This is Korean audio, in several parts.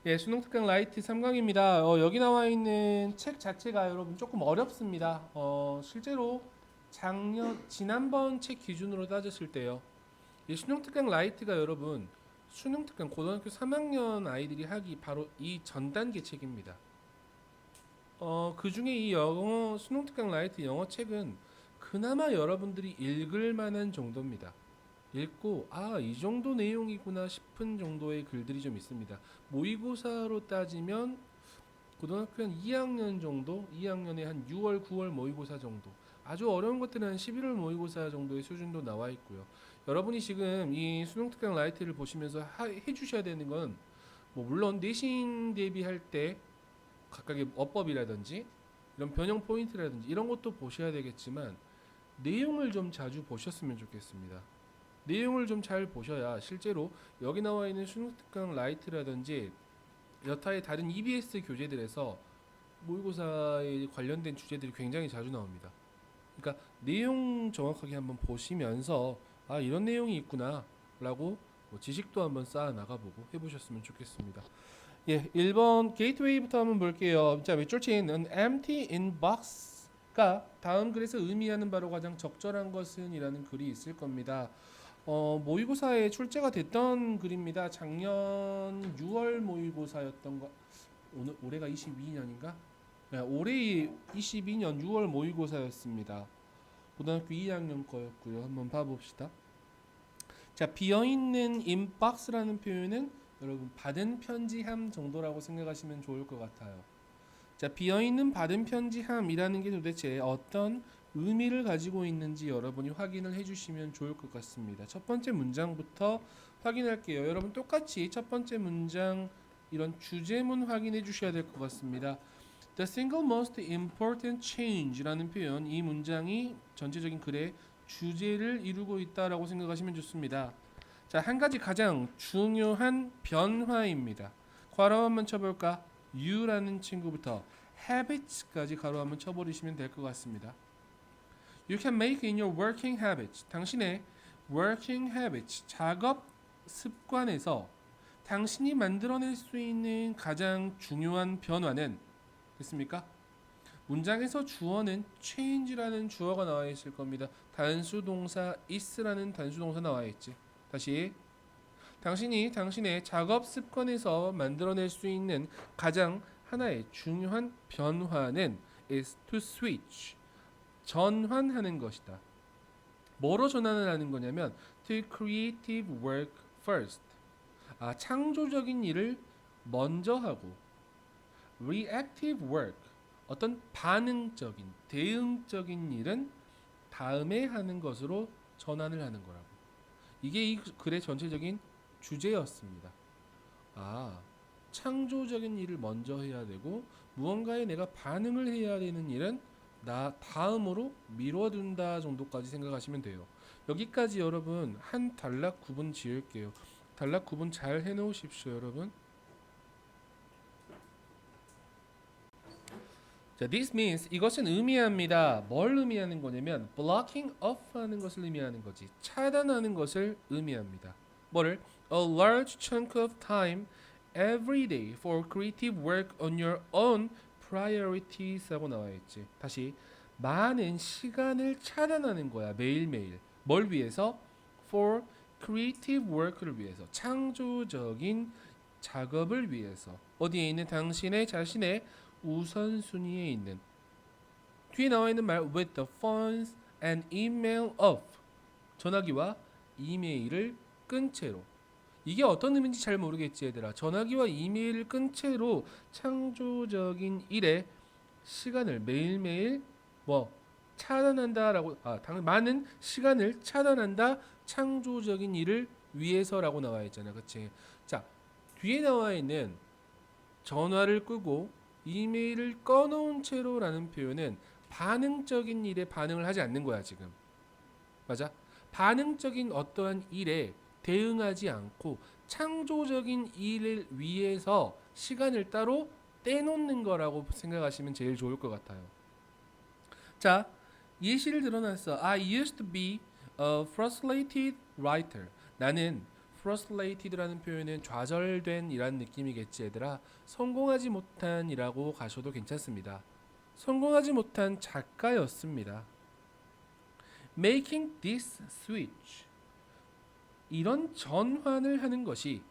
예, 수능 특강 라이트 3강입니다. 여기 나와 있는 책 자체가 여러분 조금 어렵습니다. 실제로 지난번 책 기준으로 따졌을 때요. 이 수능 특강 라이트가 여러분 수능 특강 고등학교 3학년 아이들이 하기 바로 이 전 단계 책입니다. 그 중에 이 영어 수능 특강 라이트 영어 책은 그나마 여러분들이 읽을 만한 정도입니다. 읽고 이 정도 내용이구나 싶은 정도의 글들이 좀 있습니다. 모의고사로 따지면 고등학교 한 2학년 정도, 2학년에 한 6월, 9월 모의고사 정도. 아주 어려운 것들은 한 11월 모의고사 정도의 수준도 나와 있고요. 여러분이 지금 이 수능 특강 라이트를 보시면서 해주셔야 되는 건 물론 내신 대비할 때 각각의 어법이라든지 이런 변형 포인트라든지 이런 것도 보셔야 되겠지만 내용을 좀 자주 보셨으면 좋겠습니다. 내용을 좀 잘 보셔야 실제로 여기 나와 있는 수능 특강 라이트라든지 여타의 다른 EBS 교재들에서 모의고사에 관련된 주제들이 굉장히 자주 나옵니다. 그러니까 내용 정확하게 한번 보시면서 이런 내용이 있구나 라고 지식도 한번 쌓아 나가보고 해보셨으면 좋겠습니다. 예, 1번 게이트웨이부터 한번 볼게요. 자, 밑줄 친 an empty inbox가 다음 글에서 의미하는 바로 가장 적절한 것은 이라는 글이 있을 겁니다. 모의고사에 출제가 됐던 글입니다. 작년 6월 모의고사였던 거. 올해가 22년인가? 네, 올해 22년 6월 모의고사였습니다. 고등학교 2학년 거였고요. 한번 봐봅시다. 자, 비어있는 인박스라는 표현은 여러분 받은 편지함 정도라고 생각하시면 좋을 것 같아요. 자, 비어있는 받은 편지함이라는 게 도대체 어떤 의미를 가지고 있는지 여러분이 확인을 해주시면 좋을 것 같습니다. 첫 번째 문장부터 확인할게요. 여러분 똑같이 첫 번째 문장 이런 주제문 확인해 주셔야 될 것 같습니다. The single most important change라는 표현, 이 문장이 전체적인 글의 주제를 이루고 있다라고 생각하시면 좋습니다. 자, 한 가지 가장 중요한 변화입니다. 괄호 한번 쳐볼까? U라는 친구부터 habits까지 괄호 한번 쳐버리시면 될 것 같습니다. You can make in your working habits. 당신의 working habits, 작업 습관에서 당신이 만들어낼 수 있는 가장 중요한 변화는 됐습니까? 문장에서 주어는 change라는 주어가 나와 있을 겁니다. 단수 동사 is라는 단수 동사 나와 있지. 다시 당신이 당신의 작업 습관에서 만들어낼 수 있는 가장 하나의 중요한 변화는 is to switch. 전환하는 것이다. 뭐로 전환을 하는 거냐면 to creative work first. 창조적인 일을 먼저 하고 reactive work. 어떤 반응적인, 대응적인 일은 다음에 하는 것으로 전환을 하는 거라고. 이게 이 글의 전체적인 주제였습니다. 창조적인 일을 먼저 해야 되고 무언가에 내가 반응을 해야 되는 일은 나 다음으로 미뤄둔다 정도까지 생각하시면 돼요. 여기까지 여러분 한 단락 구분 지을게요. 단락 구분 잘 해놓으십시오, 여러분. 자, this means 이것은 의미합니다. 뭘 의미하는 거냐면 blocking off 하는 것을 의미하는 거지. 차단하는 것을 의미합니다. 뭐를? A large chunk of time every day for creative work on your own priorities 하고 나와 있지. 다시 많은 시간을 차단하는 거야. 매일매일. 뭘 위해서? For creative work를 위해서. 창조적인 작업을 위해서. 어디에 있는 당신의 자신의 우선순위에 있는 뒤에 나와 있는 말 with the phones and email off 전화기와 이메일을 끈 채로 이게 어떤 의미인지 잘 모르겠지 얘들아. 전화기와 이메일을 끈 채로 창조적인 일에 시간을 매일매일 차단한다라고 많은 시간을 차단한다 창조적인 일을 위해서라고 나와 있잖아. 그치? 자, 뒤에 나와 있는 전화를 끄고 이메일을 꺼놓은 채로라는 표현은 반응적인 일에 반응을 하지 않는 거야 지금. 맞아? 반응적인 어떠한 일에 대응하지 않고 창조적인 일을 위해서 시간을 따로 떼놓는 거라고 생각하시면 제일 좋을 것 같아요. 자, 예시를 들어놨어. I used to be a frustrated writer. 나는 frustrated라는 표현은 좌절된 이란 느낌이겠지 얘들아. 성공하지 못한 이라고 가셔도 괜찮습니다. 성공하지 못한 작가였습니다. Making this switch, 이런 전환을 하는 것이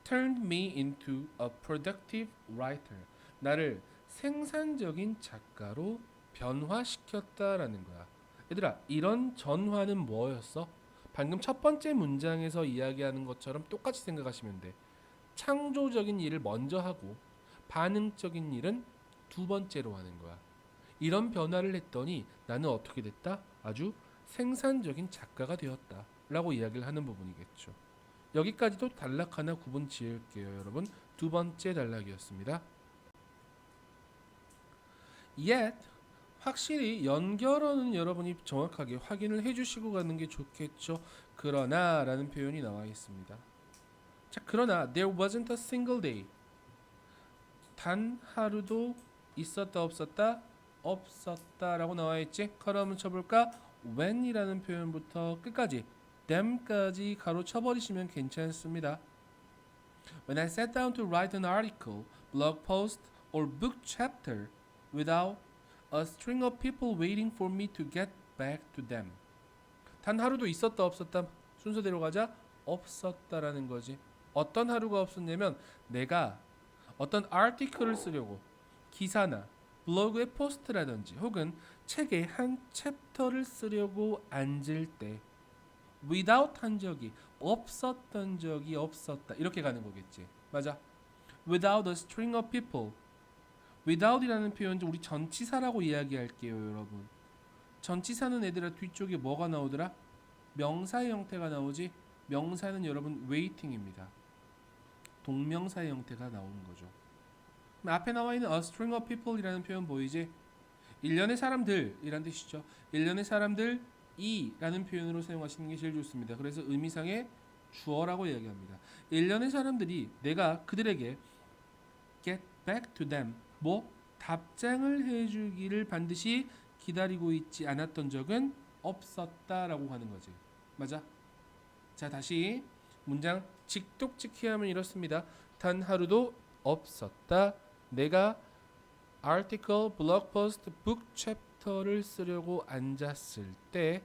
turned me into a productive writer, 나를 생산적인 작가로 변화시켰다라는 거야. 얘들아, 이런 전환은 뭐였어? 방금 첫 번째 문장에서 이야기하는 것처럼 똑같이 생각하시면 돼. 창조적인 일을 먼저 하고 반응적인 일은 두 번째로 하는 거야. 이런 변화를 했더니 나는 어떻게 됐다? 아주 생산적인 작가가 되었다 라고 이야기를 하는 부분이겠죠. 여기까지도 단락 하나 구분 지을게요 여러분. 두 번째 단락이었습니다. Yet, 확실히 연결어는 여러분이 정확하게 확인을 해주시고 가는 게 좋겠죠. 그러나 라는 표현이 나와 있습니다. 자, 그러나 there wasn't a single day, 단 하루도 있었다 없었다? 없었다 라고 나와 있지. 가로 한번 쳐볼까? when이라는 표현부터 끝까지 them까지 가로 쳐버리시면 괜찮습니다. When I sat down to write an article, blog post, or book chapter without a string of people waiting for me to get back to them. 단 하루도 있었다 없었다 순서대로 가자. 없었다라는 거지. 어떤 하루가 없었냐면 내가 어떤 아티클을 쓰려고 기사나 블로그에 포스트라든지 혹은 책의 한 챕터를 쓰려고 앉을 때 without 한 적이 없었던 적이 없었다 이렇게 가는 거겠지. 맞아. without a string of people, without이라는 표현도 우리 전치사라고 이야기할게요 여러분. 전치사는 애들아 뒤쪽에 뭐가 나오더라? 명사의 형태가 나오지. 명사는 여러분 waiting입니다. 동명사의 형태가 나오는 거죠. 앞에 나와 있는 a string of people 이라는 표현 보이지? 일련의 사람들 이란 뜻이죠. 일련의 사람들 이라는 표현으로 사용하시는 게 제일 좋습니다. 그래서 의미상의 주어라고 이야기합니다. 일련의 사람들이 내가 그들에게 get back to them, 뭐 답장을 해주기를 반드시 기다리고 있지 않았던 적은 없었다라고 하는 거지. 맞아? 자, 다시 문장 직독직히 하면 이렇습니다. 단 하루도 없었다. 내가 article, blog post, book chapter를 쓰려고 앉았을 때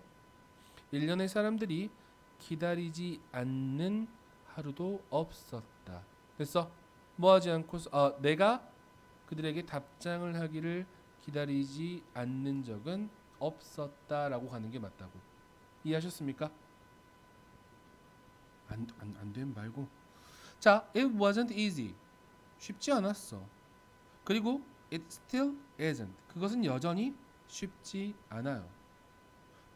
일련의 사람들이 기다리지 않는 하루도 없었다. 됐어? 뭐 하지 않고 내가 그들에게 답장을 하기를 기다리지 않는 적은 없었다라고 가는 게 맞다고. 이해하셨습니까? 안 되면 말고. 자, it wasn't easy. 쉽지 않았어. 그리고 it still isn't. 그것은 여전히 쉽지 않아요.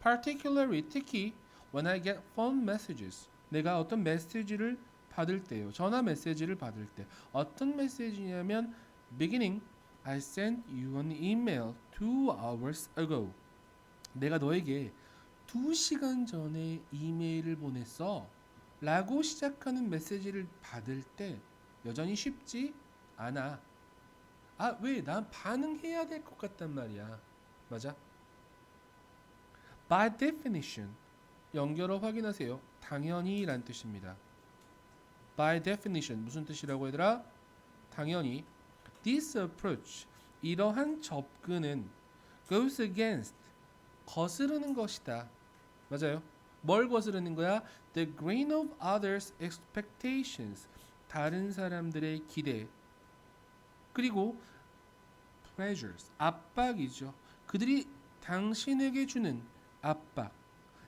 Particularly, 특히 when I get phone messages. 내가 어떤 메시지를 받을 때요. 전화 메시지를 받을 때. 어떤 메시지냐면 beginning, I sent you an email 2 hours ago. 내가 너에게 2시간 전에 이메일을 보냈어. 라고 시작하는 메시지를 받을 때 여전히 쉽지 않아. 아, 왜? 난 반응해야 될 것 같단 말이야. 맞아? By definition, 연결어 확인하세요. 당연히 란 뜻입니다. By definition, 무슨 뜻이라고 얘들아? 당연히. This approach, 이러한 접근은 goes against, 거스르는 것이다. 맞아요? 뭘 거스르는 거야? The grain of others' expectations, 다른 사람들의 기대. 그리고 pressures, 압박이죠. 그들이 당신에게 주는 압박.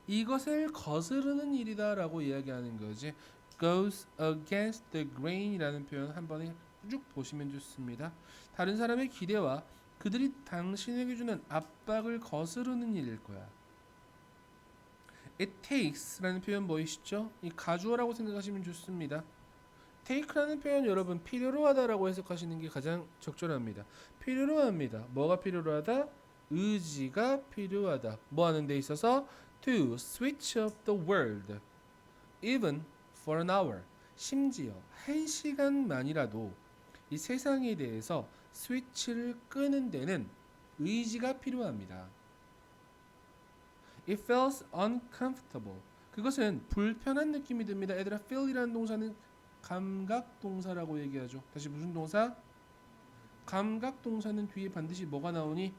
이것을 거스르는 일이다라고 이야기하는 거지. Goes against the grain이라는 표현 한 번에 쭉 보시면 좋습니다. 다른 사람의 기대와 그들이 당신에게 주는 압박을 거스르는 일일 거야. It takes라는 표현 보이시죠? 이 가주어라고 생각하시면 좋습니다. take라는 표현 여러분 필요로 하다라고 해석하시는 게 가장 적절합니다. 필요로 합니다. 뭐가 필요로 하다? 의지가 필요하다. 뭐 하는 데 있어서? To switch up the world even for an hour. 심지어 1시간만이라도 이 세상에 대해서 스위치를 끄는 데는 의지가 필요합니다. It feels uncomfortable. 그것은 불편한 느낌이 듭니다. 얘들아, feel이라는 동사는 감각 동사라고 얘기하죠. 다시 무슨 동사? 감각 동사는 뒤에 반드시 뭐가 나오니?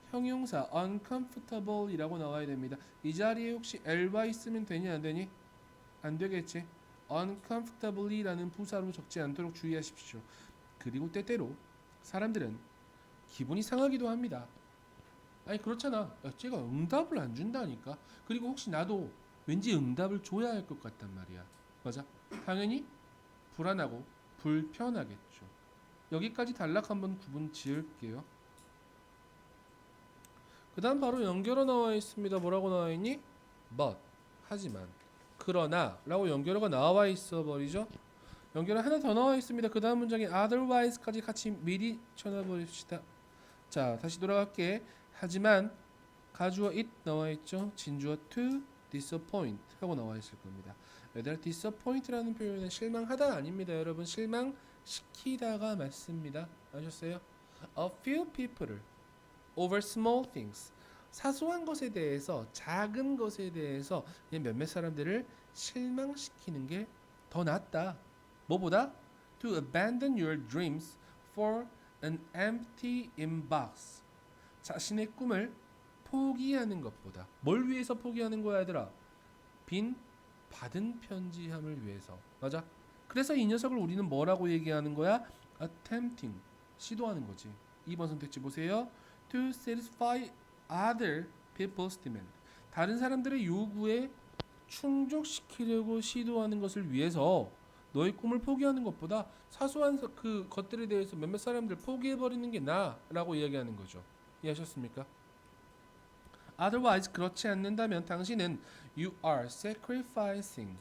형용사 uncomfortable이라고 나와야 됩니다. 이 자리에 혹시 ly 쓰면 되니 안 되니? 안 되겠지. uncomfortably라는 부사로 적지 않도록 주의하십시오. 그리고 때때로 사람들은 기분이 상하기도 합니다. 아니 그렇잖아. 야, 쟤가 응답을 안 준다니까. 그리고 혹시 나도 왠지 응답을 줘야 할 것 같단 말이야. 맞아? 당연히 불안하고 불편하겠죠. 여기까지 단락 한번 구분 지을게요. 그 다음 바로 연결어 나와 있습니다. 뭐라고 나와 있니? but, 하지만, 그러나 라고 연결어가 나와 있어 버리죠. 연결어 하나 더 나와 있습니다. 그 다음 문장에 otherwise까지 같이 미리 쳐놔버립시다. 자, 다시 돌아갈게. 하지만 가주어 it 나와 있죠. 진주어 to disappoint 하고 나와 있을 겁니다. 얘들아, disappoint라는 표현은 실망하다 아닙니다. 여러분, 실망시키다가 맞습니다. 아셨어요? A few people을 over small things, 사소한 것에 대해서, 작은 것에 대해서 몇몇 사람들을 실망시키는 게 더 낫다. 뭐보다? To abandon your dreams for an empty inbox. 자신의 꿈을 포기하는 것보다. 뭘 위해서 포기하는 거야, 얘들아? 빈 받은 편지함을 위해서. 맞아? 그래서 이 녀석을 우리는 뭐라고 얘기하는 거야? attempting, 시도하는 거지. 2번 선택지 보세요. To satisfy other people's demand, 다른 사람들의 요구에 충족시키려고 시도하는 것을 위해서 너의 꿈을 포기하는 것보다 사소한 그 것들에 대해서 몇몇 사람들 포기해버리는 게 나라고 이야기하는 거죠. 이해하셨습니까? Otherwise, 그렇지 않는다면 당신은 you are sacrificing,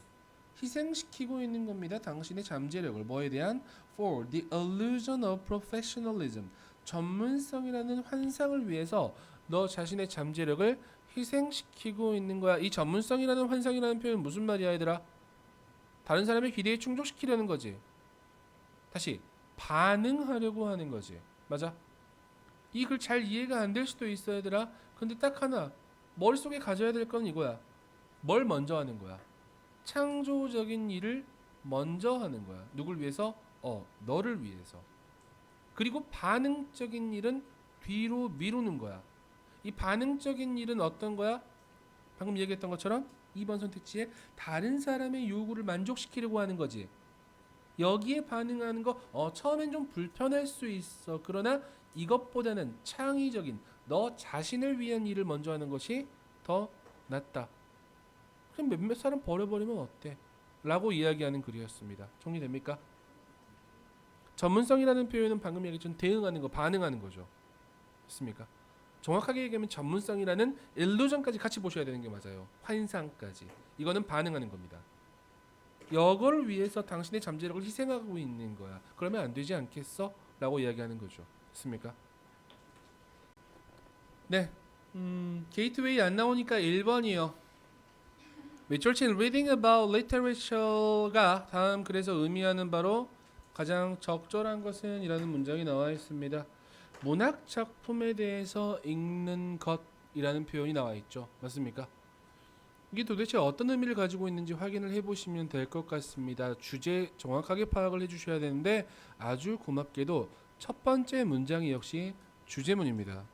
희생시키고 있는 겁니다. 당신의 잠재력을 뭐에 대한? For the illusion of professionalism, 전문성이라는 환상을 위해서 너 자신의 잠재력을 희생시키고 있는 거야. 이 전문성이라는 환상이라는 표현은 무슨 말이야, 얘들아? 다른 사람의 기대에 충족시키려는 거지. 다시 반응하려고 하는 거지. 맞아? 이 글 잘 이해가 안 될 수도 있어, 얘들아. 근데 딱 하나 머릿속에 가져야 될 건 이거야. 뭘 먼저 하는 거야? 창조적인 일을 먼저 하는 거야. 누굴 위해서? 너를 위해서. 그리고 반응적인 일은 뒤로 미루는 거야. 이 반응적인 일은 어떤 거야? 방금 얘기했던 것처럼 2번 선택지에 다른 사람의 요구를 만족시키려고 하는 거지. 여기에 반응하는 거 처음엔 좀 불편할 수 있어. 그러나 이것보다는 창의적인 너 자신을 위한 일을 먼저 하는 것이 더 낫다. 그럼 몇몇 사람 버려버리면 어때? 라고 이야기하는 글이었습니다. 정리됩니까? 전문성이라는 표현은 방금 얘기했던 대응하는 거, 반응하는 거죠. 맞습니까? 정확하게 얘기하면 전문성이라는 일루전까지 같이 보셔야 되는 게 맞아요. 환상까지. 이거는 반응하는 겁니다. 이걸 위해서 당신의 잠재력을 희생하고 있는 거야. 그러면 안 되지 않겠어? 라고 이야기하는 거죠. 됐습니까? 네. 게이트웨이 안 나오니까 1번이요. Research reading about literature가 다음 글에서 의미하는 바로 가장 적절한 것은 이라는 문장이 나와 있습니다. 문학 작품에 대해서 읽는 것이라는 표현이 나와 있죠. 맞습니까? 이게 도대체 어떤 의미를 가지고 있는지 확인을 해보시면 될 것 같습니다. 주제 정확하게 파악을 해주셔야 되는데 아주 고맙게도 첫 번째 문장이 역시 주제문입니다.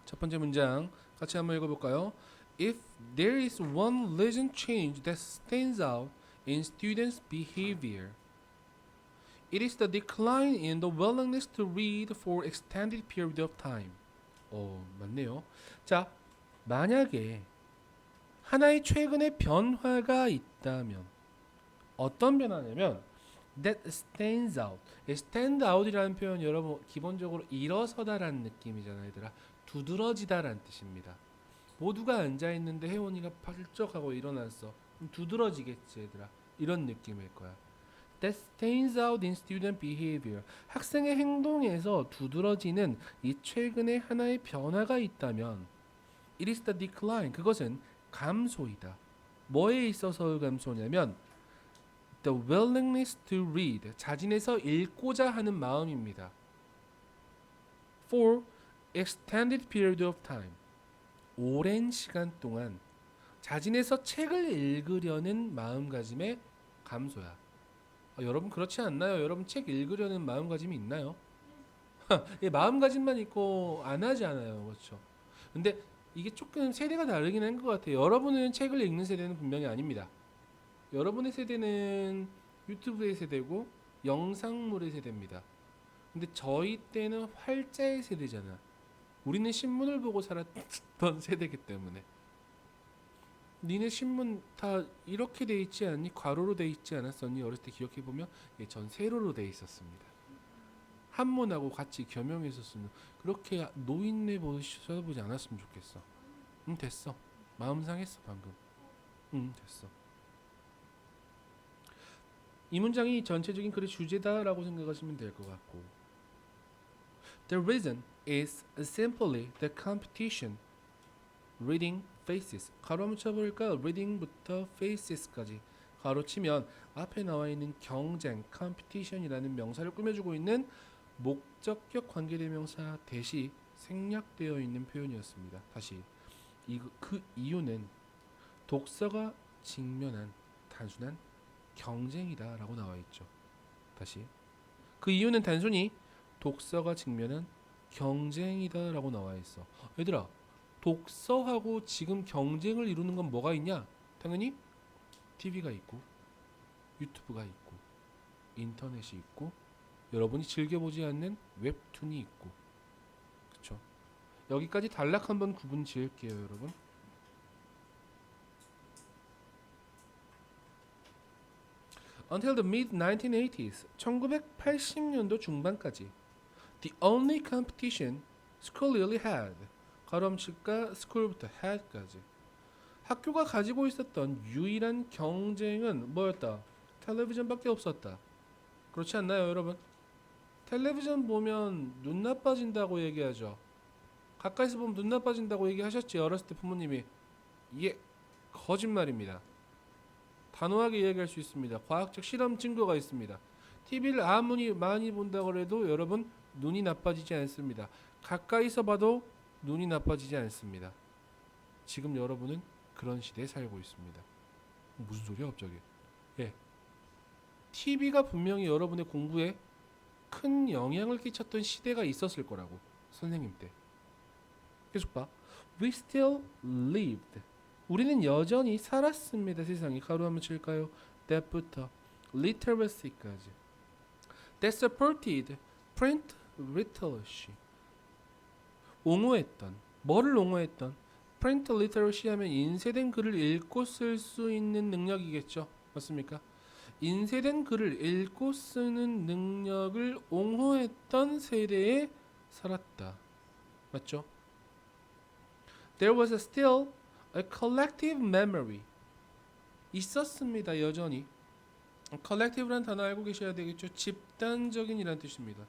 첫 번째 문장 같이 한번 읽어볼까요? If there is one legend change that stands out in students' behavior, it is the decline in the willingness to read for extended period of time. 맞네요. 자, 만약에 하나의 최근의 변화가 있다면 어떤 변화냐면 that stands out. stand out이라는 표현 여러분 기본적으로 일어서다라는 느낌이잖아요, 얘들아. 두드러지다라는 뜻입니다. 모두가 앉아 있는데 혜원이가 펄쩍하고 일어났어. 그럼 두드러지겠지, 얘들아. 이런 느낌일 거야. That stands out in student behavior. 학생의 행동에서 두드러지는 이 최근의 하나의 변화가 있다면 it is the decline. 그것은 감소이다. 뭐에 있어서 감소냐면 the willingness to read. 자진해서 읽고자 하는 마음입니다. For extended period of time. 오랜 시간 동안 자진해서 책을 읽으려는 마음가짐의 감소야. 여러분 그렇지 않나요? 여러분 책 읽으려는 마음가짐이 있나요? 예, 마음가짐만 있고 안 하지 않아요. 그렇죠? 근데 이게 조금 세대가 다르긴 한 것 같아요. 여러분은 책을 읽는 세대는 분명히 아닙니다. 여러분의 세대는 유튜브의 세대고 영상물의 세대입니다. 근데 저희 때는 활자의 세대잖아. 우리는 신문을 보고 살았던 세대이기 때문에. 니네 신문 다 이렇게 돼 있지 않니? 괄호로 돼 있지 않았었니? 어렸을 때 기억해 보면 예, 전 세로로 돼 있었습니다. 한문하고 같이 겸용했었으면 그렇게 노인네 쳐다보지 않았으면 좋겠어. 응 됐어. 마음 상했어 방금. 응 됐어. 이 문장이 전체적인 글의 주제다라고 생각하시면 될 것 같고 The reason is simply the competition. Reading faces. 가로 한번 쳐볼까? Reading부터 faces까지 가로 치면 앞에 나와 있는 경쟁, competition이라는 명사를 꾸며주고 있는 목적격 관계대명사 대시 생략되어 있는 표현이었습니다. 다시 그 이유는 독서가 직면한 단순한 경쟁이다라고 나와 있죠. 다시 그 이유는 단순히 독서가 직면한 경쟁이다라고 나와 있어. 얘들아, 독서하고 지금 경쟁을 이루는 건 뭐가 있냐? 당연히 TV가 있고 유튜브가 있고 인터넷이 있고 여러분이 즐겨보지 않는 웹툰이 있고 그쵸? 여기까지 단락 한번 구분 지을게요 여러분. Until the mid-1980s, 1980년도 중반까지 The only competition school really had 가로함칠까 school부터 had까지 학교가 가지고 있었던 유일한 경쟁은 뭐였다? 텔레비전밖에 없었다. 그렇지 않나요 여러분? 텔레비전 보면 눈 나빠진다고 얘기하죠. 가까이서 보면 눈 나빠진다고 얘기하셨지 어렸을 때 부모님이. 예, 거짓말입니다. 단호하게 이야기할 수 있습니다. 과학적 실험 증거가 있습니다. TV를 아무리 많이 본다고 해도 여러분 눈이 나빠지지 않습니다. 가까이서 봐도 눈이 나빠지지 않습니다. 지금 여러분은 그런 시대에 살고 있습니다. 무슨 소리야 갑자기? 예, TV가 분명히 여러분의 공부에 큰 영향을 끼쳤던 시대가 있었을 거라고. 선생님 때. 계속 봐. We still lived. 우리는 여전히 살았습니다. 세상에. 가로 한번 칠까요? That부터 literacy까지. That supported print literacy. 옹호했던. 뭐를 옹호했던? print literacy 하면 인쇄된 글을 읽고 쓸 수 있는 능력이겠죠. 맞습니까? 인쇄된 글을 읽고 쓰는 능력을 옹호했던 세대에 살았다. 맞죠? There was still a collective memory. 있었습니다. 여전히. collective라는 단어 알고 계셔야 되겠죠. 집단적인이라는 뜻입니다.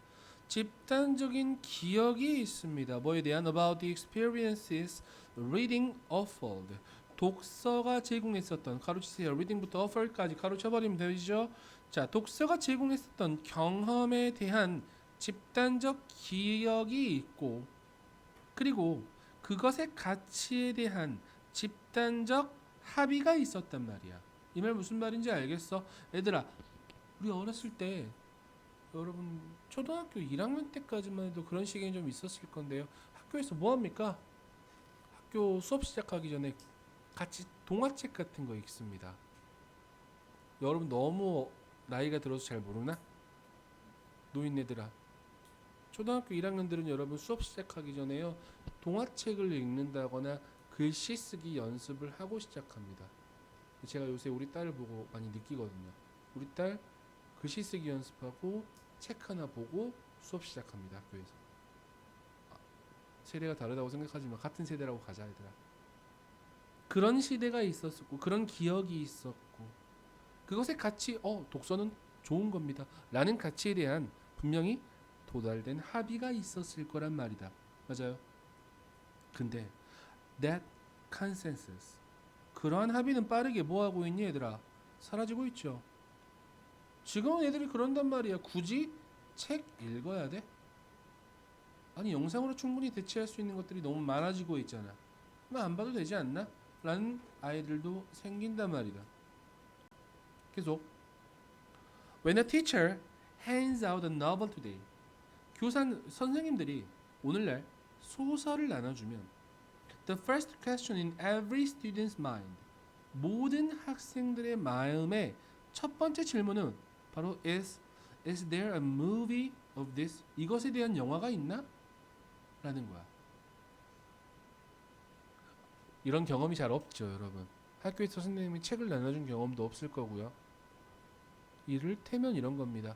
집단적인 기억이 있습니다. 뭐에 대한 about the experiences reading offered. 독서가 제공했었던 가로치세요. reading부터 offer까지 가로쳐버리면 되죠. 자, 독서가 제공했었던 경험에 대한 집단적 기억이 있고 그리고 그것의 가치에 대한 집단적 합의가 있었단 말이야. 이 말 무슨 말인지 알겠어? 얘들아, 우리 어렸을 때 여러분 초등학교 1학년 때까지만 해도 그런 시기는 좀 있었을 건데요. 학교에서 뭐 합니까? 학교 수업 시작하기 전에 같이 동화책 같은 거 읽습니다. 여러분 너무 나이가 들어서 잘 모르나? 노인네들아. 초등학교 1학년들은 여러분 수업 시작하기 전에요. 동화책을 읽는다거나 글씨 쓰기 연습을 하고 시작합니다. 제가 요새 우리 딸을 보고 많이 느끼거든요. 우리 딸 글씨 쓰기 연습하고 책 하나 보고 수업 시작합니다. 학교에서. 세대가 다르다고 생각하지만 같은 세대라고 가자 얘들아. 그런 시대가 있었고 그런 기억이 있었고 그것의 가치 독서는 좋은 겁니다 라는 가치에 대한 분명히 도달된 합의가 있었을 거란 말이다. 맞아요. 근데 that consensus 그러한 합의는 빠르게 뭐하고 있니 얘들아? 사라지고 있죠. 지금은 애들이 그런단 말이야. 굳이 책 읽어야 돼? 아니 영상으로 충분히 대체할 수 있는 것들이 너무 많아지고 있잖아. 그럼 안 봐도 되지 않나? 라는 아이들도 생긴단 말이다. 계속. When a teacher hands out a novel today. 선생님들이 오늘날 소설을 나눠주면 the first question in every student's mind. 모든 학생들의 마음에 첫 번째 질문은 바로 is there a movie of this? 이것에 대한 영화가 있나? 라는 거야. 이런 경험이 잘 없죠, 여러분. 학교에서 선생님이 책을 나눠준 경험도 없을 거고요. 이를테면 이런 겁니다.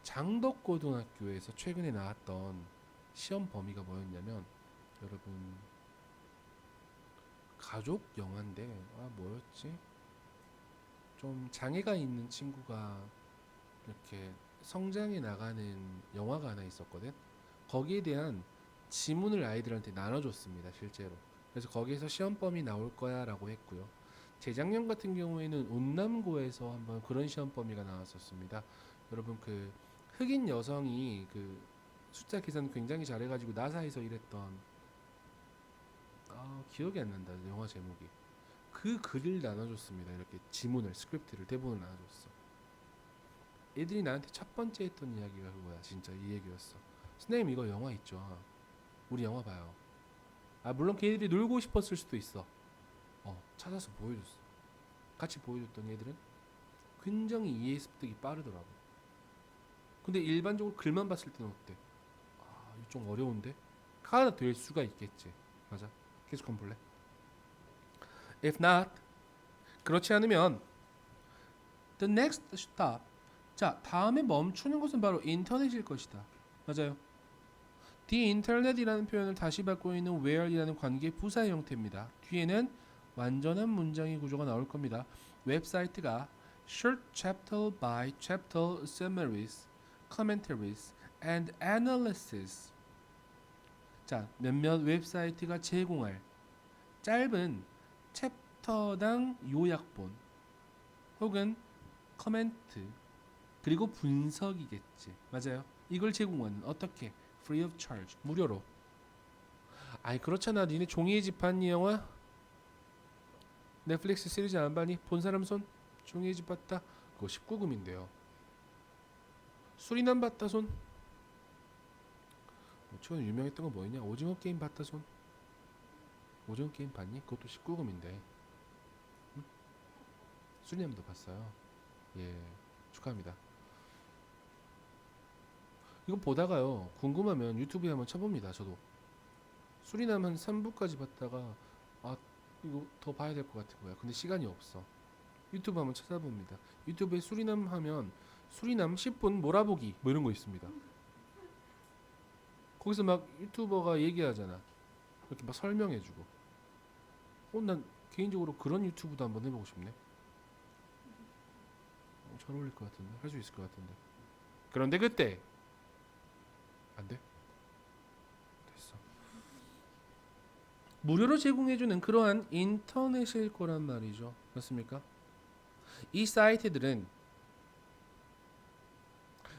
장덕고등학교에서 최근에 나왔던 시험 범위가 뭐였냐면, 여러분, 가족 영화인데 뭐였지? 좀 장애가 있는 친구가 이렇게 성장해 나가는 영화가 하나 있었거든. 거기에 대한 지문을 아이들한테 나눠줬습니다, 실제로. 그래서 거기에서 시험 범위 나올 거야라고 했고요. 재작년 같은 경우에는 운남고에서 한번 그런 시험 범위가 나왔었습니다. 여러분 그 흑인 여성이 그 숫자 계산 굉장히 잘해가지고 나사에서 일했던 기억이 안 난다. 영화 제목이. 그 글을 나눠줬습니다. 이렇게 지문을 스크립트를 대본을 나눠줬어. 애들이 나한테 첫 번째 했던 이야기가 그거야. 진짜 이 얘기였어. 선생님 이거 영화 있죠. 우리 영화 봐요. 물론 걔들이 놀고 싶었을 수도 있어. 찾아서 보여줬어. 같이 보여줬던 애들은 굉장히 이해 습득이 빠르더라고. 근데 일반적으로 글만 봤을 때는 어때? 이거 좀 어려운데? 하나 될 수가 있겠지. 맞아. 계속 한번 볼래? If not, 그렇지 않으면 the next stop. 자, 다음에 멈추는 것은 바로 인터넷일 것이다. 맞아요. The internet이라는 표현을 다시 받고 있는 where이라는 관계 부사 형태입니다. 뒤에는 완전한 문장의 구조가 나올 겁니다. 웹사이트가 short chapter by chapter summaries, commentaries, and analysis. 자, 몇몇 웹사이트가 제공할 짧은 챕터당 요약본 혹은 커멘트 그리고 분석이겠지. 맞아요. 이걸 제공하는 어떻게? Free of charge. 무료로. 그렇잖아. 니네 종이의 집 봤니 영화? 넷플릭스 시리즈 안 봤니? 본 사람 손? 종이의 집 봤다? 그거 19금인데요. 수리남 봤다 손? 최근에 유명했던 거 뭐였냐? 오징어 게임 봤다 손? 오징어 게임 봤니? 그것도 19금인데. 응? 수리남도 봤어요. 예, 축하합니다. 이거 보다가요 궁금하면 유튜브에 한번 쳐봅니다. 저도 수리남 한 3부까지 봤다가 이거 더 봐야 될 것 같은 거야. 근데 시간이 없어. 유튜브 한번 찾아봅니다. 유튜브에 수리남 하면 수리남 10분 몰아보기 뭐 이런 거 있습니다. 거기서 막 유튜버가 얘기하잖아. 이렇게 막 설명해주고. 난 개인적으로 그런 유튜브도 한번 해보고 싶네. 잘 어울릴 것 같은데, 할 수 있을 것 같은데. 그런데 그때 안 돼? 됐어. 무료로 제공해주는 그러한 인터넷일 거란 말이죠. 맞습니까? 이 사이트들은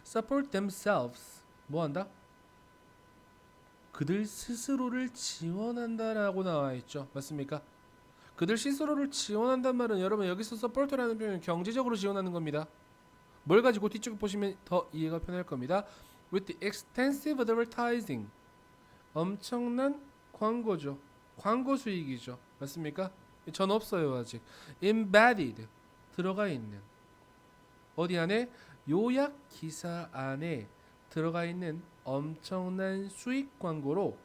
support themselves 뭐 한다? 그들 스스로를 지원한다라고 나와 있죠. 맞습니까? 그들 스스로를 지원한단 말은 여러분 여기서 support라는 표현은 경제적으로 지원하는 겁니다. 뭘 가지고 뒤쪽에 보시면 더 이해가 편할 겁니다. With the extensive advertising 엄청난 광고죠. 광고 수익이죠. 맞습니까? 전 없어요 아직. Embedded 들어가 있는 어디 안에? 요약 기사 안에 들어가 있는 엄청난 수익 광고로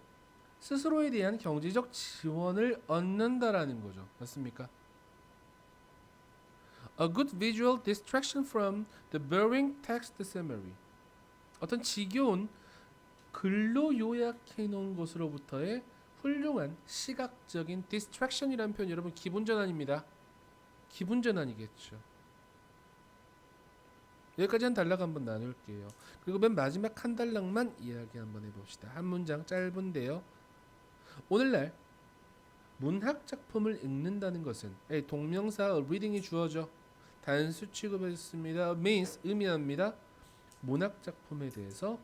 스스로에 대한 경제적 지원을 얻는다라는 거죠. 맞습니까? A good visual distraction from the boring text summary. 어떤 지겨운 글로 요약해 놓은 것으로부터의 훌륭한 시각적인 distraction이라는 표현 여러분 기분 전환입니다. 기분 전환이겠죠. 여기까지 한 단락 한번 나눌게요. 그리고 맨 마지막 한 단락만 이야기 한번 해봅시다. 한 문장 짧은데요. 오늘날 문학 작품을 읽는다는 것은 동명사 reading이 주어져 단수 취급했습니다. means 의미합니다. 문학 작품에 대해서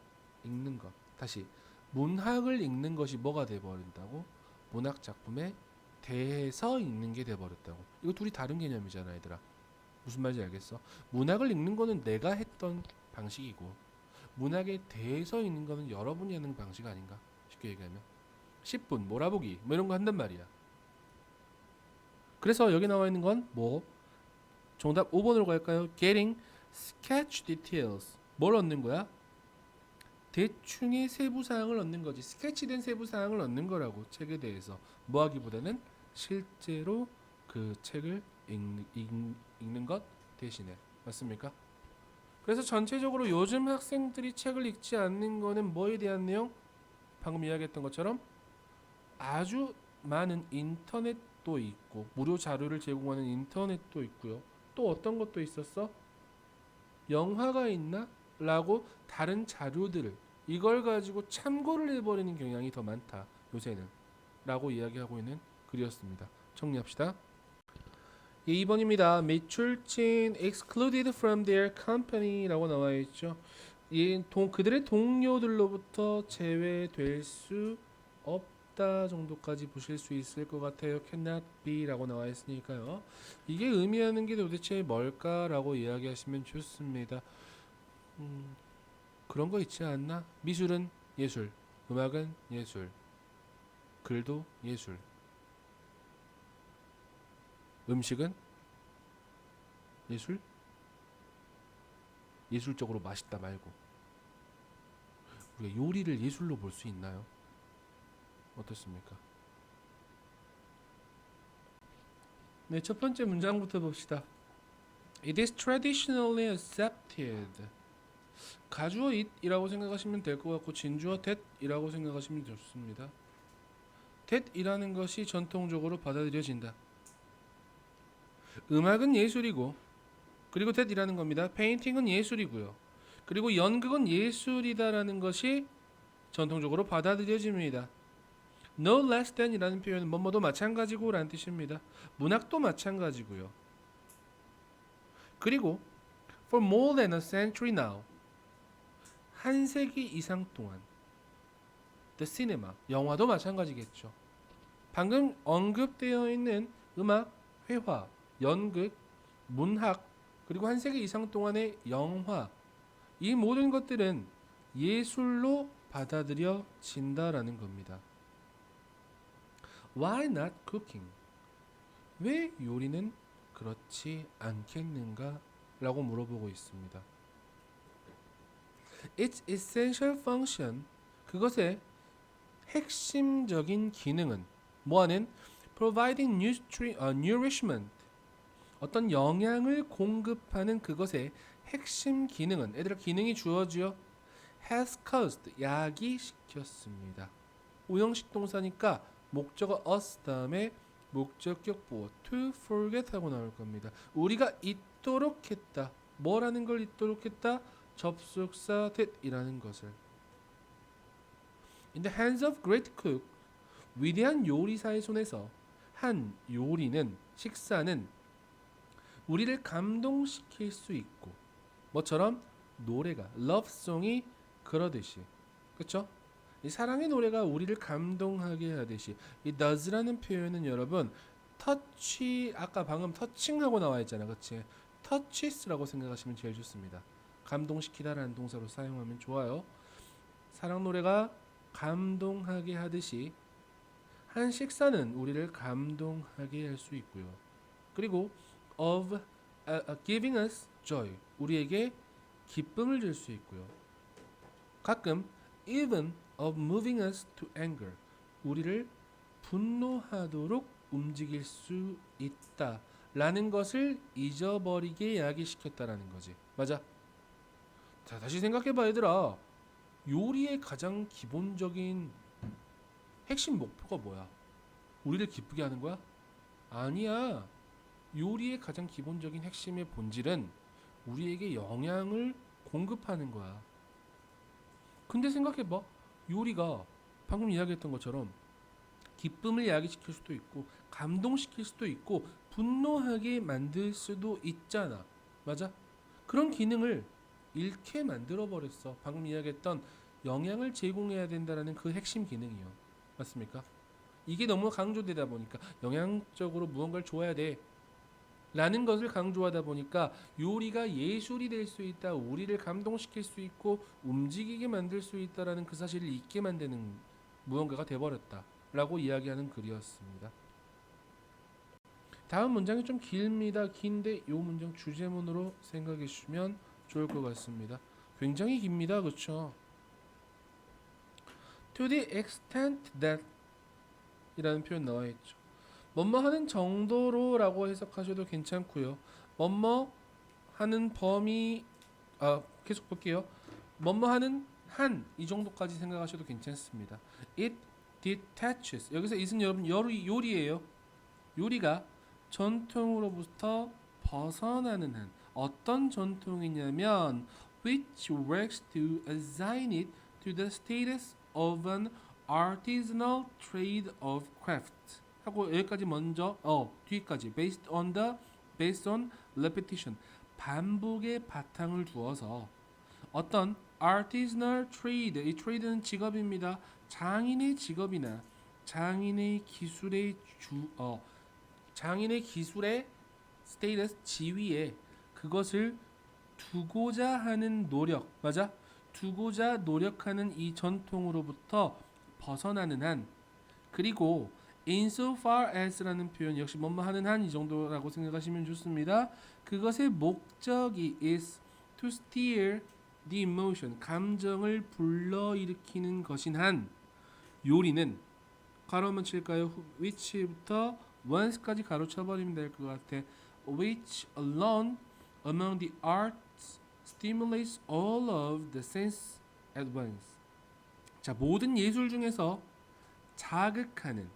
읽는 것. 다시 문학을 읽는 것이 뭐가 돼버린다고? 문학 작품의 대해서 읽는 게 돼버렸다고. 이거 둘이 다른 개념이잖아, 얘들아. 무슨 말인지 알겠어? 문학을 읽는 거는 내가 했던 방식이고, 문학에 대해서 읽는 거는 여러분이 하는 방식 아닌가? 쉽게 얘기하면 10분 몰아보기 뭐 이런 거 한단 말이야. 그래서 여기 나와 있는 건 뭐? 정답 5번으로 갈까요? Getting sketch details. 뭘 얻는 거야? 대충의 세부 사항을 얻는 거지. 스케치된 세부 사항을 얻는 거라고. 책에 대해서 뭐 하기보다는 실제로 그 책을 읽는 것 대신에. 맞습니까? 그래서 전체적으로 요즘 학생들이 책을 읽지 않는 거는 뭐에 대한 내용? 방금 이야기했던 것처럼 아주 많은 인터넷도 있고 무료 자료를 제공하는 인터넷도 있고요. 또 어떤 것도 있었어? 영화가 있나? 라고 다른 자료들을 이걸 가지고 참고를 해버리는 경향이 더 많다. 요새는 라고 이야기하고 있는 글이었습니다. 정리합시다. 2번입니다. 매출진 excluded from their company 라고 나와 있죠. 그들의 동료들로부터 제외될 수 없다 정도까지 보실 수 있을 것 같아요. cannot be 라고 나와 있으니까요. 이게 의미하는 게 도대체 뭘까라고 이야기하시면 좋습니다. 그런 거 있지 않나? 미술은 예술, 음악은 예술, 글도 예술, 음식은 예술? 예술적으로 맛있다 말고 우리가 요리를 예술로 볼 수 있나요? 어떻습니까? 네, 첫 번째 문장부터 봅시다. It is traditionally accepted. 가주어 it이라고 생각하시면 될 것 같고 진주어 that이라고 생각하시면 좋습니다. that이라는 것이 전통적으로 받아들여진다. 음악은 예술이고 그리고 that이라는 겁니다. 페인팅은 예술이고요. 그리고 연극은 예술이다라는 것이 전통적으로 받아들여집니다. No less than이라는 표현은 뭐뭐도 마찬가지고 라는 뜻입니다. 문학도 마찬가지고요. 그리고 for more than a century now 한 세기 이상 동안 the cinema 영화도 마찬가지겠죠. 방금 언급되어 있는 음악, 회화, 연극, 문학 그리고 한 세기 이상 동안의 영화 이 모든 것들은 예술로 받아들여진다라는 겁니다. Why not cooking? 왜 요리는 그렇지 않겠는가? 라고 물어보고 있습니다. Its essential function 그것의 핵심적인 기능은 뭐하는? Providing nourishment 어떤 영양을 공급하는 그것의 핵심 기능은 얘들아 기능이 주어지요. Has caused 야기시켰습니다. 우형식 동사니까 목적어 us 다음에 목적격 보어 to forget 하고 나올 겁니다. 우리가 잊도록 했다. 뭐라는 걸 잊도록 했다? 접속사 that이라는 것을. In the hands of great cook 위대한 요리사의 손에서 한 요리는 식사는 우리를 감동시킬 수 있고 뭐처럼 노래가 러브송이 그러듯이 그렇죠? 이 사랑의 노래가 우리를 감동하게 하듯이 이 does라는 표현은 여러분 터치 아까 방금 터칭하고 나와 있잖아 그렇지? touches라고 생각하시면 제일 좋습니다. 감동시키다라는 동사로 사용하면 좋아요. 사랑 노래가 감동하게 하듯이 한 식사는 우리를 감동하게 할 수 있고요. 그리고 of giving us joy 우리에게 기쁨을 줄 수 있고요. 가끔 even of moving us to anger 우리를 분노하도록 움직일 수 있다 라는 것을 잊어버리게 야기시켰다라는 거지. 맞아. 자 다시 생각해봐 얘들아. 요리의 가장 기본적인 핵심 목표가 뭐야? 우리를 기쁘게 하는 거야? 아니야. 요리의 가장 기본적인 핵심의 본질은 우리에게 영양을 공급하는 거야. 근데 생각해봐. 요리가 방금 이야기했던 것처럼 기쁨을 야기시킬 수도 있고 감동시킬 수도 있고 분노하게 만들 수도 있잖아. 맞아? 그런 기능을 잃게 만들어버렸어. 방금 이야기했던 영양을 제공해야 된다는 그 핵심 기능이요. 맞습니까? 이게 너무 강조되다 보니까 영양적으로 무언가를 줘야 돼 라는 것을 강조하다 보니까 요리가 예술이 될 수 있다, 우리를 감동시킬 수 있고 움직이게 만들 수 있다라는 그 사실을 잊게 만드는 무언가가 돼버렸다 라고 이야기하는 글이었습니다. 다음 문장이 좀 길입니다. 긴데 이 문장 주제문으로 생각해 주시면 좋을 것 같습니다. 굉장히 깁니다. 그렇죠? To the extent that 이라는 표현 나와 있죠. 뭐뭐 하는 정도로 라고 해석하셔도 괜찮고요. 뭐뭐 하는 범위 계속 볼게요. 뭐뭐 하는 한 이 정도까지 생각하셔도 괜찮습니다. It detaches 여기서 it은 여러분 요리예요. 요리가 전통으로부터 벗어나는 한 어떤 전통이냐면 which works to assign it to the status of an artisanal trade of craft 하고 여기까지 먼저 뒤까지 based on repetition 반복의 바탕을 두어서 어떤 artisanal trade 이 trade는 직업입니다. 장인의 직업이나 장인의 기술의 장인의 기술의 스테이터스 지위에 그것을 두고자 하는 노력 맞아? 두고자 노력하는 이 전통으로부터 벗어나는 한 그리고 insofar as라는 표현 역시 뭐뭐 하는 한 이 정도라고 생각하시면 좋습니다. 그것의 목적이 is to steer the emotion 감정을 불러일으키는 것인 한 요리는 가로만 칠까요? which부터 once까지 가로 쳐버리면 될 것 같아. which alone among the arts stimulates all of the sense at once. 자, 모든 예술 중에서 자극하는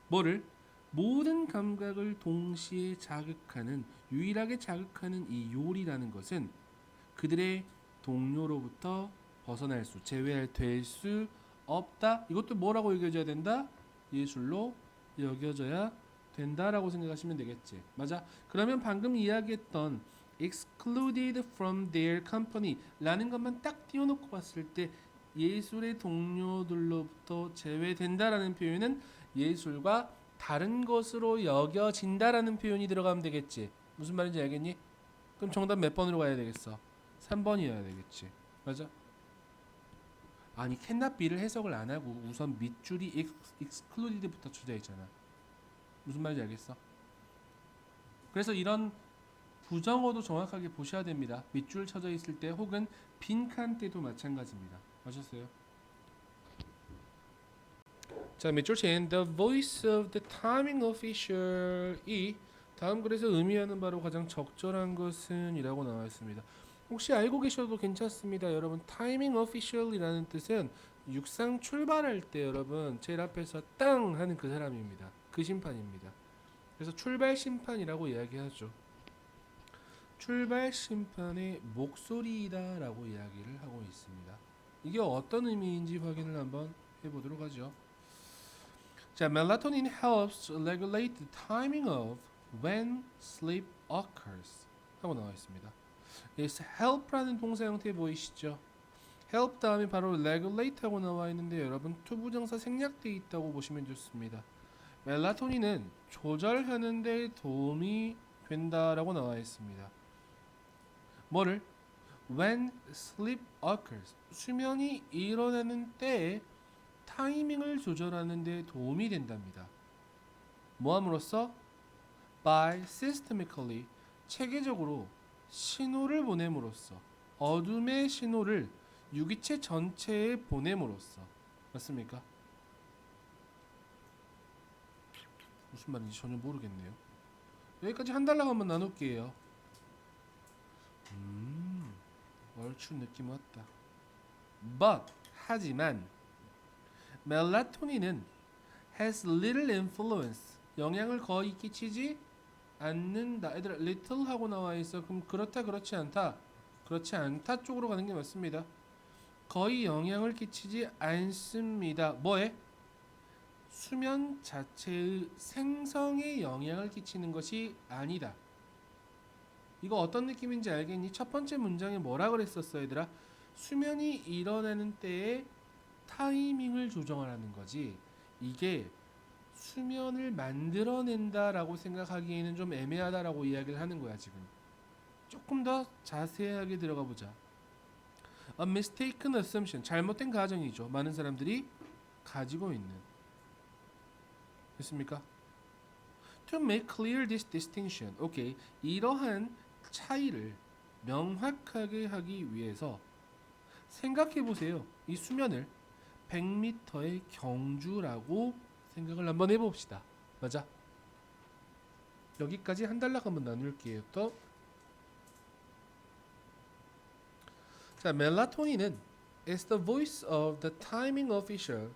뭐를 모든 감각을 동시에 자극하는 유일하게 자극하는 이 요리라는 것은 그들의 동료로부터 벗어날 수 제외될 수 없다. 이것도 뭐라고 여겨져야 된다? 예술로 여겨져야 된다라고 생각하시면 되겠지. 맞아? 그러면 방금 이야기했던 excluded from their company 라는 것만 딱 띄워놓고 봤을 때 예술의 동료들로부터 제외된다라는 표현은 예술과 다른 것으로 여겨진다라는 표현이 들어가면 되겠지. 무슨 말인지 알겠니? 그럼 정답 몇 번으로 가야 되겠어? 3번이어야 되겠지. 맞아? 아니 cannot be를 해석을 안 하고 우선 밑줄이 excluded부터 쳐져 있잖아. 무슨 말인지 알겠어? 그래서 이런 부정어도 정확하게 보셔야 됩니다. 밑줄 쳐져 있을 때 혹은 빈칸 때도 마찬가지입니다. 아셨어요? 자, 밑줄 친 The voice of the timing official이 다음 글에서 의미하는 바로 가장 적절한 것은 이라고 나와 있습니다. 혹시 알고 계셔도 괜찮습니다. 여러분 타이밍 오피셜이라는 뜻은 육상 출발할 때 여러분 제일 앞에서 땅 하는 그 사람입니다. 그 심판입니다. 그래서 출발 심판이라고 이야기하죠. 출발 심판의 목소리이다라고 이야기를 하고 있습니다. 이게 어떤 의미인지 확인을 한번 해보도록 하죠. 자, melatonin helps regulate the timing of when sleep occurs 하고 나와 있습니다. Yes, help라는 동사 형태 보이시죠? help 다음에 바로 regulate 하고 나와 있는데 여러분 투부정사 생략되어 있다고 보시면 좋습니다. 멜라토닌은 조절하는 데 도움이 된다라고 나와 있습니다. 뭐를? When sleep occurs 수면이 일어나는 때에 타이밍을 조절하는 데 도움이 된답니다. 뭐함으로써? By systematically 체계적으로 신호를 보냄으로써 어둠의 신호를 유기체 전체에 보냄으로써 맞습니까? 무슨 말인지 전혀 모르겠네요. 여기까지 한 달락 한번 나눌게요. 얼추 느낌 왔다. But 하지만 멜라토닌은 has little influence 영향을 거의 끼치지 않는다. 얘들아 little 하고 나와 있어. 그럼 그렇다 그렇지 않다. 그렇지 않다 쪽으로 가는 게 맞습니다. 거의 영향을 끼치지 않습니다. 뭐에? 수면 자체의 생성에 영향을 끼치는 것이 아니다. 이거 어떤 느낌인지 알겠니? 첫 번째 문장에 뭐라 그랬었어 얘들아? 수면이 일어나는 때에 타이밍을 조정하라는 거지. 이게 수면을 만들어낸다라고 생각하기에는 좀 애매하다라고 이야기를 하는 거야 지금. 조금 더 자세하게 들어가 보자. A mistaken assumption, 잘못된 가정이죠. 많은 사람들이 가지고 있는. 됐습니까? To make clear this distinction, 오케이. 이러한 차이를 명확하게 하기 위해서 생각해 보세요. 이 수면을 100m의 경주라고 생각을 한번 해봅시다. 맞아? 여기까지 한 단락 한번 나눌게요. 또 자, 멜라토닌은 is the voice of the timing official.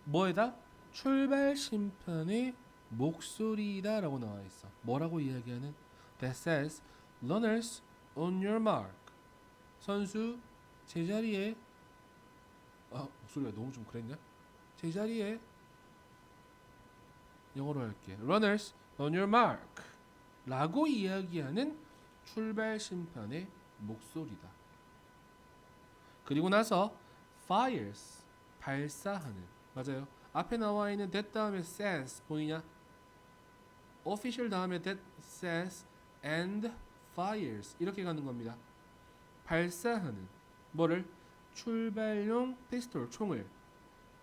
뭐에다? 출발 심판의 목소리다라고 나와 있어. 뭐라고 이야기하는? That says, runners on your mark. 선수 제자리에 목소리가 너무 좀 그랬냐? 제자리에 영어로 할게. Runners on your mark. 라고 이야기하는 출발 심판의 목소리다. 그리고 나서 fires 발사하는 맞아요. 앞에 나와 있는 that 다음에 says 보이냐? official 다음에 that says and fires 이렇게 가는 겁니다. 발사하는 뭐를? 출발용 피스톨 총을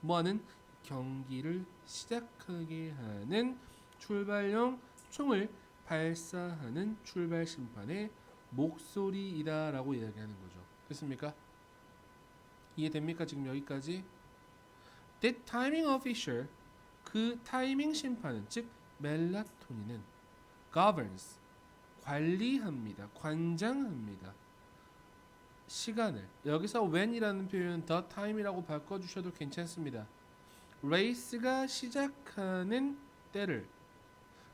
뭐하는? 경기를 시작하게 하는 출발용 총을 발사하는 출발 심판의 목소리이다라고 이야기하는 거죠. 됐습니까? 이해됩니까? 지금 여기까지? That timing official 그 타이밍 심판은 즉 멜라토닌은 governs 관리합니다. 관장합니다. 시간을 여기서 when이라는 표현은 the time이라고 바꿔주셔도 괜찮습니다. 레이스가 시작하는 때를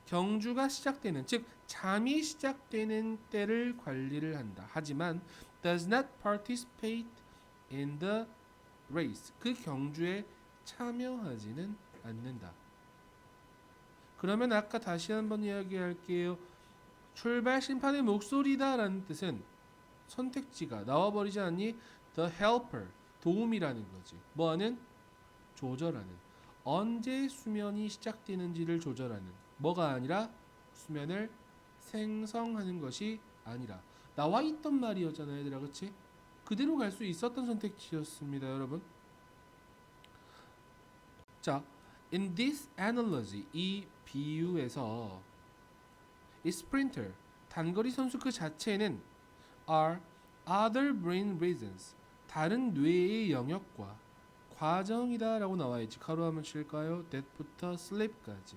경주가 시작되는 즉 잠이 시작되는 때를 관리를 한다. 하지만 does not participate in the race 그 경주에 참여하지는 않는다. 그러면 아까 다시 한번 이야기할게요. 출발 심판의 목소리다 라는 뜻은 선택지가 나와버리지 않니? The helper 도움이라는 거지. 뭐하는? 조절하는. 언제 수면이 시작되는지를 조절하는. 뭐가 아니라 수면을 생성하는 것이 아니라 나와 있던 말이었잖아요 얘들아. 그치? 그대로 갈 수 있었던 선택지였습니다 여러분. 자, in this analogy 이 비유에서 이 sprinter 단거리 선수 그 자체는 are other brain reasons 다른 뇌의 영역과 과정이다 라고 나와있지. 가로하면 칠까요? that부터 sleep까지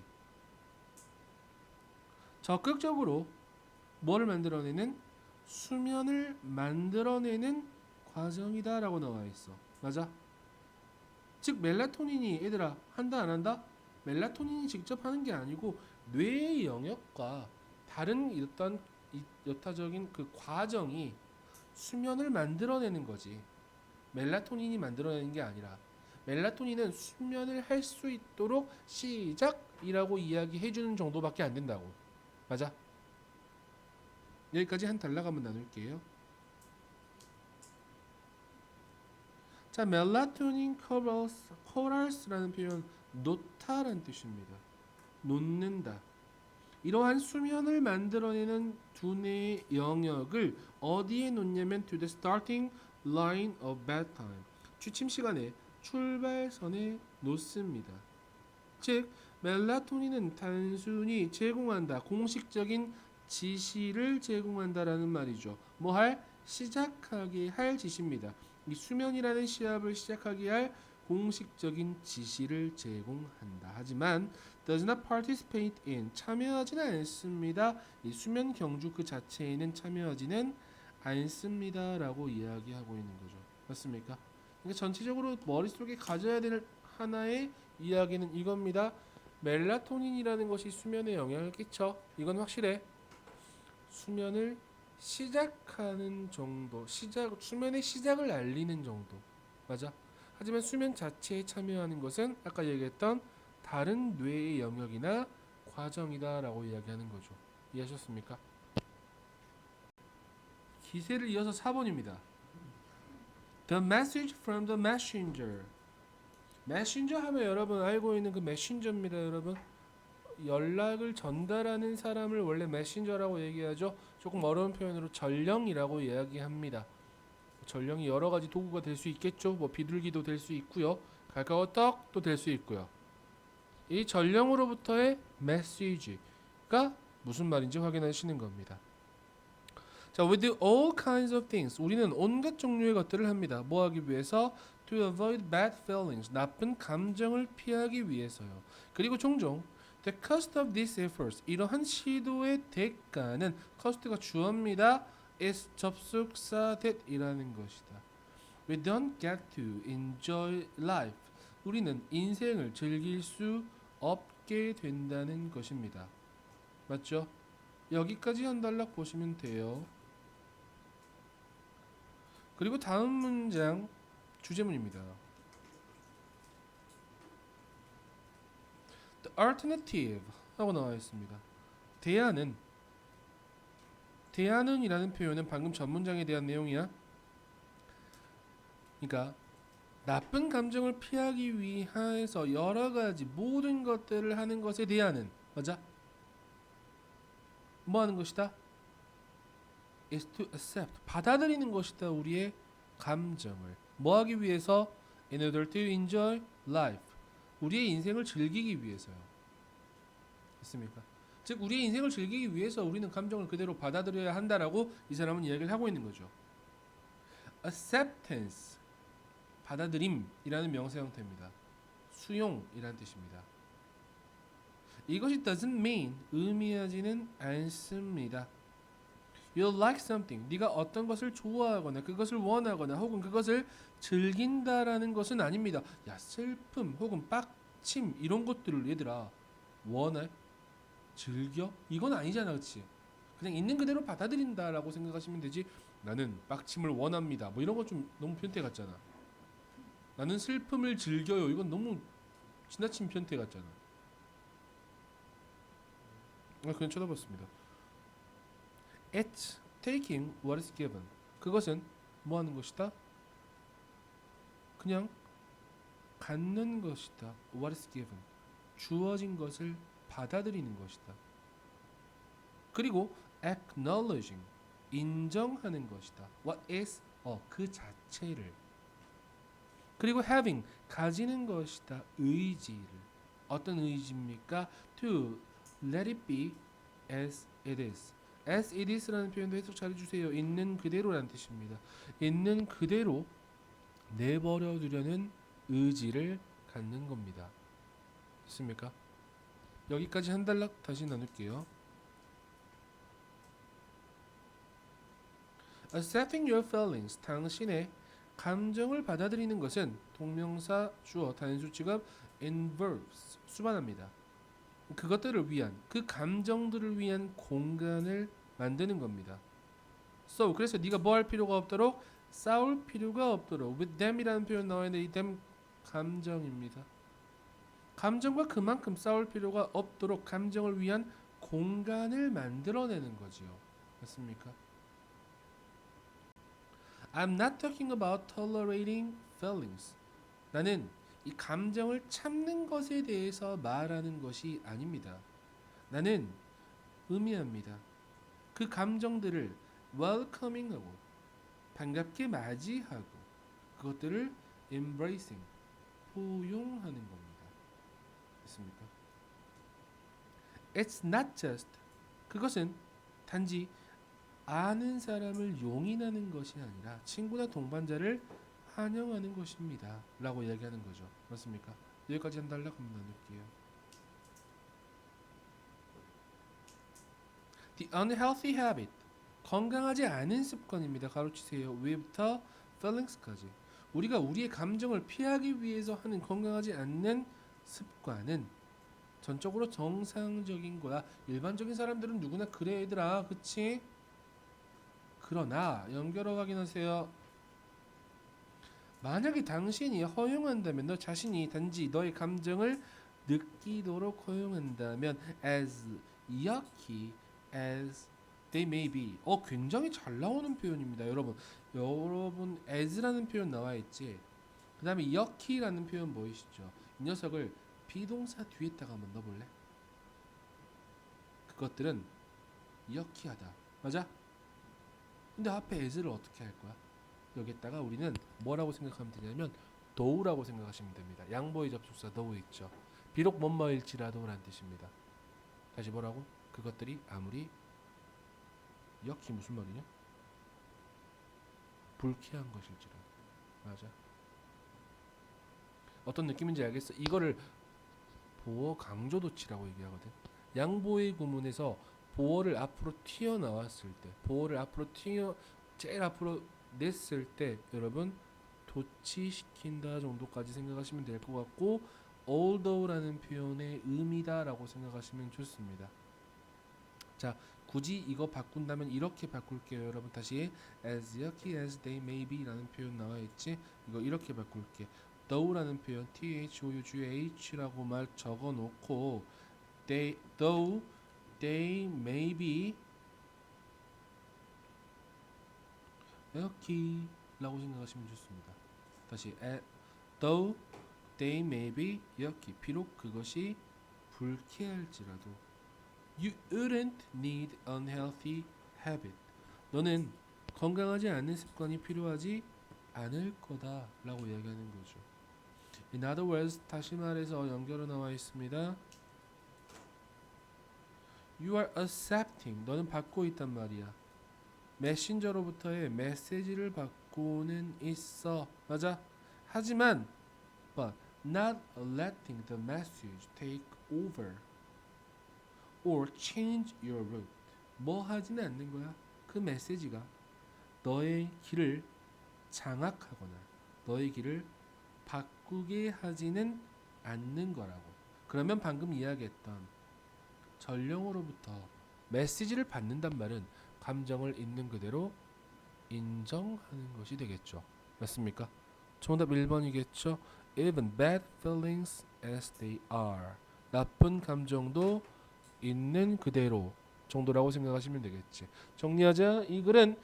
적극적으로 뭐를 만들어내는? 수면을 만들어내는 과정이다 라고 나와있어. 맞아? 즉 멜라토닌이 얘들아 한다 안 한다? 멜라토닌이 직접 하는 게 아니고 뇌의 영역과 다른 어떤 여타적인 그 과정이 수면을 만들어내는 거지. 멜라토닌이 만들어내는 게 아니라 멜라토닌은 수면을 할 수 있도록 시작이라고 이야기해주는 정도밖에 안 된다고. 맞아? 여기까지 한 단락 한번 나눌게요. 자, 멜라토닌 코럴스라는 표현 놓다라는 뜻입니다. 놓는다. 이러한 수면을 만들어내는 두뇌의 영역을 어디에 놓냐면 to the starting line of bedtime. 취침 시간에 출발선에 놓습니다. 즉 멜라토닌은 단순히 제공한다. 공식적인 지시를 제공한다라는 말이죠. 뭐 할? 시작하게 할 지시입니다. 이 수면이라는 시합을 시작하게 할 공식적인 지시를 제공한다. 하지만 does not participate in 참여하지는 않습니다. 이 수면 경주 그 자체에는 참여하지는 않습니다라고 이야기하고 있는 거죠. 맞습니까? 그러니까 전체적으로 머릿속에 가져야 될 하나의 이야기는 이겁니다. 멜라토닌이라는 것이 수면에 영향을 끼쳐. 이건 확실해. 수면을 시작하는 정도, 수면의 시작을 알리는 정도. 맞아? 하지만 수면 자체에 참여하는 것은 아까 얘기했던 다른 뇌의 영역이나 과정이다라고 이야기하는 거죠. 이해하셨습니까? 기세를 이어서 4번입니다. The message from the messenger. 메신저 하면 여러분 알고 있는 그 메신저입니다, 여러분. 연락을 전달하는 사람을 원래 메신저라고 얘기하죠. 조금 어려운 표현으로 전령이라고 이야기합니다. 전령이 여러 가지 도구가 될 수 있겠죠. 뭐 비둘기도 될 수 있고요. 카카오톡도 될 수 있고요. 이 전령으로부터의 메시지가 무슨 말인지 확인하시는 겁니다. 자, we do all kinds of things. 우리는 온갖 종류의 것들을 합니다. 뭐 하기 위해서? To avoid bad feelings. 나쁜 감정을 피하기 위해서요. 그리고 종종 the cost of these efforts. 이러한 시도의 대가는 cost가 주어입니다. is 접속사 that이라는 것이다. We don't get to enjoy life. 우리는 인생을 즐길 수 없게 된다는 것입니다. 맞죠? 여기까지 한 단락 보시면 돼요. 그리고 다음 문장 주제문입니다. The alternative 하고 나와 있습니다. 대안은이라는 표현은 방금 전 문장에 대한 내용이야. 그러니까 나쁜 감정을 피하기 위해서 여러 가지 모든 것들을 하는 것에 대안은 맞아? 뭐 하는 것이다? is to accept 받아들이는 것이다. 우리의 감정을 뭐 하기 위해서? in order to enjoy life 우리의 인생을 즐기기 위해서요. 있습니까? 즉 우리의 인생을 즐기기 위해서 우리는 감정을 그대로 받아들여야 한다라고 이 사람은 이야기를 하고 있는 거죠. acceptance 받아들임이라는 명사 형태입니다. 수용이라는 뜻입니다. 이것이 doesn't mean 의미하지는 않습니다. You like something 네가 어떤 것을 좋아하거나 그것을 원하거나 혹은 그것을 즐긴다라는 것은 아닙니다. 야 슬픔 혹은 빡침 이런 것들을 얘들아 원해? 즐겨? 이건 아니잖아, 그렇지? 그냥 있는 그대로 받아들인다라고 생각하시면 되지. 나는 빡침을 원합니다. 뭐 이런 거 좀 너무 변태 같잖아. 나는 슬픔을 즐겨요. 이건 너무 지나친 변태 같잖아. 그냥 쳐다봤습니다. It's taking what is given. 그것은 뭐 하는 것이다? 그냥 갖는 것이다. What is given. 주어진 것을 받아들이는 것이다. 그리고 acknowledging. 인정하는 것이다. What is 그 자체를. 그리고 having 가지는 것이다. 의지를. 어떤 의지입니까? To let it be as it is. as it is라는 표현도 해석 잘해주세요. 있는 그대로라는 뜻입니다. 있는 그대로 내버려 두려는 의지를 갖는 겁니다. 있습니까? 여기까지 한 단락 다시 나눌게요. Accepting your feelings 당신의 감정을 받아들이는 것은 동명사 주어 단수 지급 involves 수반합니다. 그것들을 위한 그 감정들을 위한 공간을 만드는 겁니다. So 그래서 네가 뭐 할 필요가 없도록 싸울 필요가 없도록 with them이라는 표현 나와 있는데 이 them 감정입니다. 감정과 그만큼 싸울 필요가 없도록 감정을 위한 공간을 만들어내는 거지요. 맞습니까? I'm not talking about tolerating feelings. 나는 이 감정을 참는 것에 대해서 말하는 것이 아닙니다. 나는 의미합니다. 그 감정들을 welcoming하고 반갑게 맞이하고 그것들을 embracing 포용하는 겁니다. 있습니까? It's not just 그것은 단지 아는 사람을 용인하는 것이 아니라 친구나 동반자를 환영하는 것입니다. 라고 이야기하는 거죠. 맞습니까? 여기까지 한 단락 한번 나눌게요. The unhealthy habit 건강하지 않은 습관입니다. 가로치세요. 위부터 feelings까지 우리가 우리의 감정을 피하기 위해서 하는 건강하지 않는 습관은 전적으로 정상적인 거야. 일반적인 사람들은 누구나 그래 얘들아. 그치? 그러나 연결어 확인하세요. 만약에 당신이 허용한다면 너 자신이 단지 너의 감정을 느끼도록 허용한다면 as yucky as they may be 굉장히 잘 나오는 표현입니다. 여러분 as라는 표현 나와 있지. 그 다음에 yucky라는 표현 보이시죠? 이 녀석을 비동사 뒤에다가 한번 넣어볼래? 그것들은 yucky하다. 맞아? 근데 앞에 as를 어떻게 할 거야? 여기에다가 우리는 뭐라고 생각하면 되냐면 do라고 생각하시면 됩니다. 양보의 접속사 do 있죠. 비록 뭐뭐일지라도 라는 뜻입니다. 다시 뭐라고? 그것들이 아무리 yucky 무슨 말이냐? 불쾌한 것일지라도. 맞아. 어떤 느낌인지 알겠어? 이거를 보어 강조도치라고 얘기하거든. 양보의 구문에서 보어를 앞으로 튀어나왔을 때, 보어를 앞으로 제일 앞으로 냈을 때 여러분 도치시킨다 정도까지 생각하시면 될 것 같고, although라는 표현의 의미다라고 생각하시면 좋습니다. 자, 굳이 이거 바꾼다면 이렇게 바꿀게요. 여러분 다시 as yucky as they may be라는 표현 나와있지? 이거 이렇게 바꿀게. though라는 표현 thoughla고 말 적어놓고 though they may be yucky라고 생각하시면 좋습니다. 다시 though they may be yucky, 비록 그것이 불쾌할지라도 you wouldn't need unhealthy habit, 너는 건강하지 않은 습관이 필요하지 않을 거다 라고 이야기하는 거죠. In other words, 다시 말해서 연결로 나와 있습니다. You are accepting, 너는 받고 있단 말이야. 메신저로부터의 메시지를 받고는 있어. 맞아? 하지만 but not letting the message take over or change your route. 뭐 하지는 않는 거야. 그 메시지가 너의 길을 장악하거나 너의 길을 바꾸게 하지는 않는 거라고. 그러면 방금 이야기했던 전령으로부터 메시지를 받는단 말은 감정을 있는 그대로 인정하는 것이 되겠죠. 맞습니까? 정답 1번이겠죠. Even bad feelings as they are, 나쁜 감정도 있는 그대로 정도라고 생각하시면 되겠지. 정리하자. 이 글은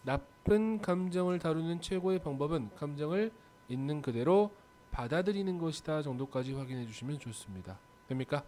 나쁜 감정을 다루는 최고의 방법은 감정을 있는 그대로 받아들이는 것이다 정도까지 확인해 주시면 좋습니다. 됩니까?